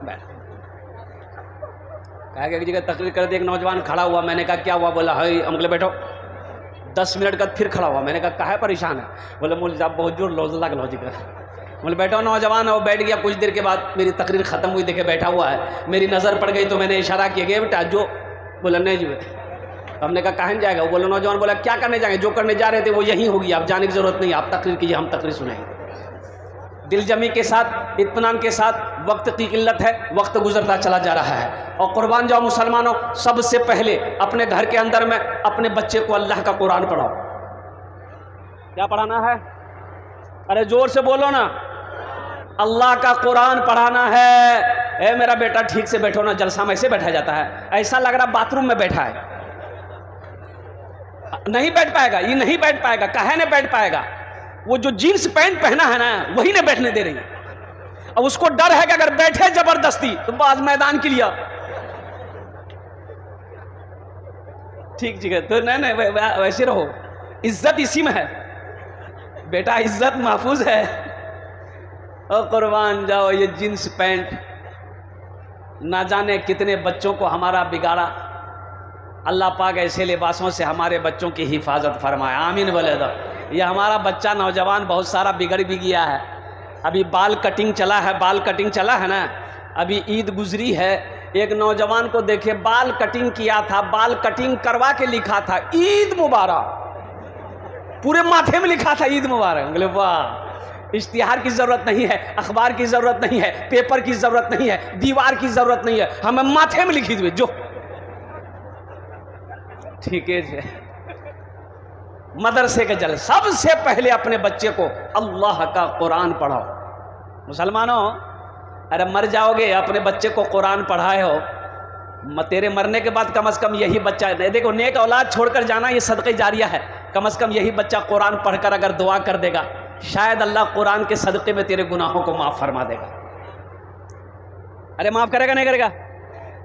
बैठ। कहा कि एक जगह तकरीर कर दी, एक नौजवान खड़ा हुआ, मैंने कहा क्या हुआ? बोला है हम बोले बैठो। 10 मिनट बाद फिर खड़ा हुआ, मैंने कहा काहे परेशान है? बोले मौलवी साहब बहुत जोर लग लॉजिक है। बोले बैठो। नौजवान है वो बैठ गया। कुछ देर के बाद मेरी तकरीर ख़त्म हुई, देखे बैठा हुआ है, मेरी नज़र पड़ गई तो मैंने इशारा किया गया बेटा जो। बोला नहीं जी। हमने कहा कहाँ जाएगा? वो बोला नौजवान बोला क्या करने जाएंगे? जो करने जा रहे थे वो यहीं होगी, आप जाने की ज़रूरत नहीं, आप तकरीर कीजिए, हम तकरीर सुनाएंगे। दिलजमी के साथ, इत्मीनान के साथ। वक्त की किल्लत है, वक्त गुजरता चला जा रहा है। और कुर्बान जाओ मुसलमानों, सबसे पहले अपने घर के अंदर में अपने बच्चे को अल्लाह का कुरान पढ़ाओ। क्या पढ़ाना है? अरे जोर से बोलो ना। अल्लाह का कुरान पढ़ाना है। ए मेरा बेटा ठीक से बैठो ना, जलसा में ऐसे बैठा जाता है, ऐसा लग रहा बाथरूम में बैठा है। नहीं बैठ पाएगा, ये नहीं बैठ पाएगा। काहे नहीं बैठ पाएगा? वो जो जीन्स पैंट पहना है ना, वही नहीं बैठने दे रही। अब उसको डर है कि अगर बैठे जबरदस्ती तो बाज मैदान के लिए। ठीक है, तो नहीं वैसे रहो, इज्जत इसी में है बेटा, इज्जत महफूज है। और कुर्बान जाओ, ये जीन्स पैंट ना जाने कितने बच्चों को हमारा बिगाड़ा। अल्लाह पाक ऐसे लिबासों से हमारे बच्चों की हिफाजत फरमाए, आमीन बोले दो। ये हमारा बच्चा नौजवान बहुत सारा बिगड़ भी गया है। अभी बाल कटिंग चला है, बाल कटिंग चला है ना, अभी ईद गुजरी है। एक नौजवान को देखे बाल कटिंग किया था, बाल कटिंग करवा के लिखा था ईद मुबारक, पूरे माथे में लिखा था ईद मुबारक। बोले वाह, इश्तिहार की ज़रूरत नहीं है, अखबार की ज़रूरत नहीं है, पेपर की ज़रूरत नहीं है, दीवार की ज़रूरत नहीं है, हमें माथे में लिखी हुई जो। ठीक है, मदरसे के जल सबसे पहले अपने बच्चे को अल्लाह का कुरान पढ़ाओ। मुसलमानों, अरे मर जाओगे, अपने बच्चे को कुरान पढ़ाए हो, तेरे मरने के बाद कम से कम यही बच्चा, देखो नेक औलाद छोड़कर जाना ये सदक़े जारिया है, कम से कम यही बच्चा कुरान पढ़कर अगर दुआ कर देगा, शायद अल्लाह कुरान के सदक़े में तेरे गुनाहों को माफ़ फरमा देगा। अरे माफ़ करेगा नहीं करेगा?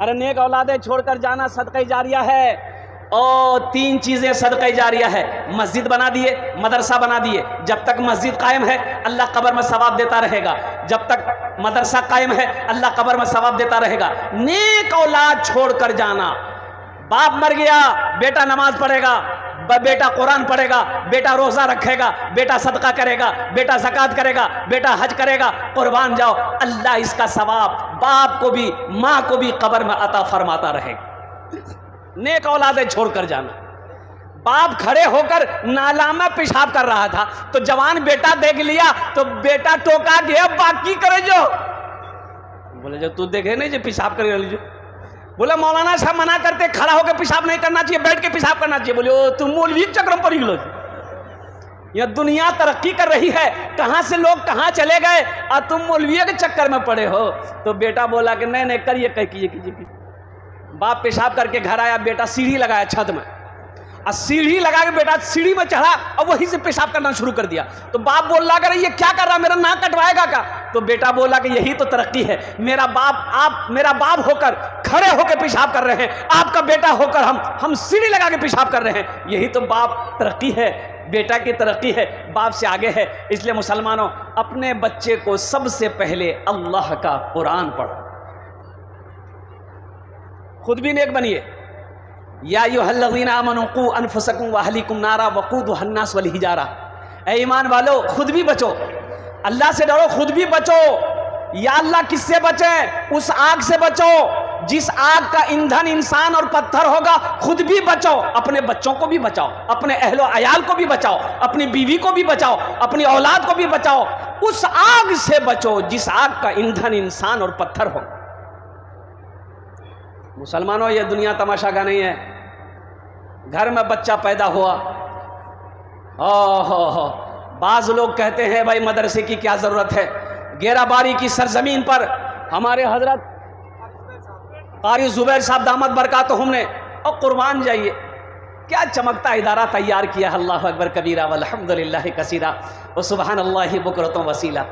अरे नेक औलादें छोड़कर जाना सदक़े जारिया है। और 3 चीज़ें सदक़े जारिया है। मस्जिद बना दिए, मदरसा बना दिए, जब तक मस्जिद कायम है अल्लाह कब्र में सवाब देता रहेगा, जब तक मदरसा कायम है अल्लाह कब्र में सवाब देता रहेगा। नेक औलाद छोड़कर जाना, बाप मर गया, बेटा नमाज पढ़ेगा, बेटा कुरान पढ़ेगा, बेटा रोज़ा रखेगा, बेटा सदका करेगा, बेटा ज़कात करेगा, बेटा हज करेगा, कुर्बान जाओ, अल्लाह इसका सवाब बाप को भी माँ को भी कब्र में अता फरमाता रहेगा। नेक औलादें छोड़कर जाना। बाप खड़े होकर नाला में पेशाब कर रहा था तो जवान बेटा देख लिया तो बेटा टोका गया, बाकी करे जो। बोले जो तू देखे नहीं जो पेशाब कर लीजिए। बोले मौलाना साहब मना करते, खड़ा होकर पेशाब नहीं करना चाहिए, बैठ के पेशाब करना चाहिए। बोले ओ तुम मौलवी के चक्कर में पड़ी लो। यह दुनिया तरक्की कर रही है, कहाँ से लोग कहाँ चले गए और तुम मौलवी के चक्कर में पड़े हो। तो बेटा बोला कि नहीं नहीं करिए, कह कीजिए। बाप पेशाब करके घर आया, बेटा सीढ़ी लगाया छत में, और सीढ़ी लगा के बेटा सीढ़ी में चढ़ा और वहीं से पेशाब करना शुरू कर दिया। तो बाप बोल रहा कर ये क्या कर रहा, मेरा नाक कटवाएगा क्या? तो बेटा बोला कि यही तो तरक्की है, आप मेरा बाप होकर खड़े होकर पेशाब कर रहे हैं, आपका बेटा होकर हम सीढ़ी लगा के पेशाब कर रहे हैं, यही तो बाप तरक्की है, बेटा की तरक्की है, बाप से आगे है। इसलिए मुसलमानों, अपने बच्चे को सबसे पहले अल्लाह का कुरान पढ़ो, खुद भी नेक बनिए। या अय्युहल्लज़ीना आमनू क़ू अनफुसकुम व अहलीकुम नारा वक़ूदुहा अन्नास वल हिजारा। ऐ ईमान वालो, खुद भी बचो, अल्लाह से डरो, खुद भी बचो। या अल्लाह किससे बचें? उस आग से बचो जिस आग का ईंधन इंसान और पत्थर होगा। खुद भी बचो, अपने बच्चों को भी बचाओ, अपने अहलो अयाल को भी बचाओ, अपनी बीवी को भी बचाओ, अपनी औलाद को भी बचाओ। उस आग से बचो जिस आग का ईंधन इंसान और पत्थर हो। मुसलमानों, यह दुनिया तमाशा का नहीं है। घर में बच्चा पैदा हुआ, ओहो, बाज़ लोग कहते हैं भाई मदरसे की क्या ज़रूरत है। गेराबारी की सरजमीन पर हमारे हजरत कारी ज़ुबैर साहब दामद बरकातहुम ने, और कुर्बान जाइए क्या चमकता इदारा तैयार किया। अल्लाहु अकबर कबीरा वल्हम्दुलिल्लाहि कसीरा व सुबहानल्लाहि बुकरतुम वसीला।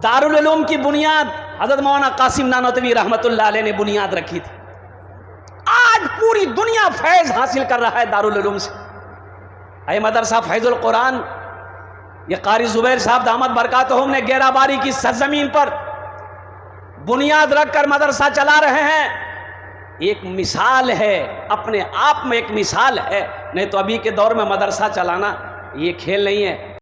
दारुल उलूम की बुनियाद हज़रत मौलाना कासिम नानोतवी रहमतुल्लाह अलैह ने बुनियाद रखी थी। आज पूरी दुनिया फैज़ हासिल कर रहा है दारुल उलूम से। ऐ मदरसा फैज़ुल कुरान, ये कारी जुबैर साहब दामद बरकातहुम ने गेराबारी की सरजमीन पर बुनियाद रखकर मदरसा चला रहे हैं। एक मिसाल है, अपने आप में एक मिसाल है, नहीं तो अभी के दौर में मदरसा चलाना ये खेल नहीं है।